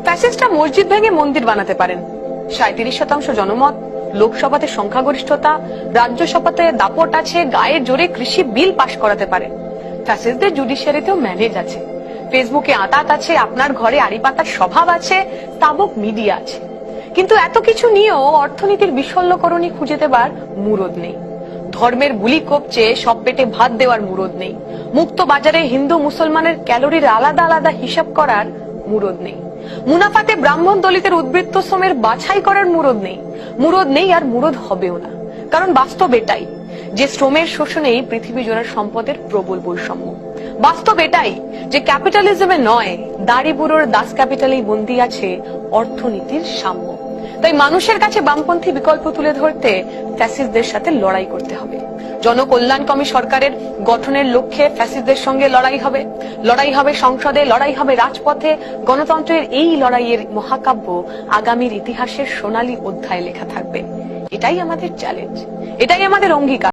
ফ্যাসিস্টরা মসজিদ ভেঙে মন্দির বানাতে পারেন, 37% জনমত, লোকসভাতে সংখ্যাগরিষ্ঠতা, রাজ্যসভাতে দাপট আছে, গায়ের জোরে কৃষি বিল পাশ করাতে পারে। ফ্যাসিস্টদের জুডিশিয়ারিতেও ম্যানেজ আছে, ফেসবুকে আঁতাত আছে, আপনার ঘরে আড়ি পাতার স্বভাব আছে, স্তাবক মিডিয়া আছে। কিন্তু এত কিছু নিয়েও অর্থনীতির বিশল্যকরণী খুঁজে দেবার মুরদ নেই। ধর্মের বুলি কপচে সব পেটে ভাত দেওয়ার মুরদ নেই। মুক্ত বাজারে হিন্দু মুসলমানের ক্যালোরির আলাদা আলাদা হিসাব করার মুরদ নেই। মুনাফাতে ব্রাহ্মণ দলিতের উদ্বৃত্ত শ্রমের বাছাই করার মুরদ নেই আর মুরদ হবেও না। কারণ বাস্তব এটাই যে শ্রমের শোষণেই পৃথিবী জোড়া সম্পদের প্রবল বৈষম্য। বাস্তব এটাই যে ক্যাপিটালিজমে নয়, দাড়ি বুড়োর দাস ক্যাপিটালেই বন্দী আছে অর্থনীতির সাম্য। তাই মানুষের কাছে বামপন্থী বিকল্প তুলে ধরতে ফ্যাসিস্টদের সাথে লড়াই করতে হবে। জনকল্যাণকামী সরকারের গঠনের লক্ষ্যে ফ্যাসিস্টদের সঙ্গে লড়াই হবে সংসদে, লড়াই হবে রাজপথে। গণতন্ত্রের এই লড়াইয়ের মহাকাব্য আগামীর ইতিহাসের সোনালী অধ্যায়ে লেখা থাকবে। এটাই আমাদের চ্যালেঞ্জ, এটাই আমাদের অঙ্গীকার।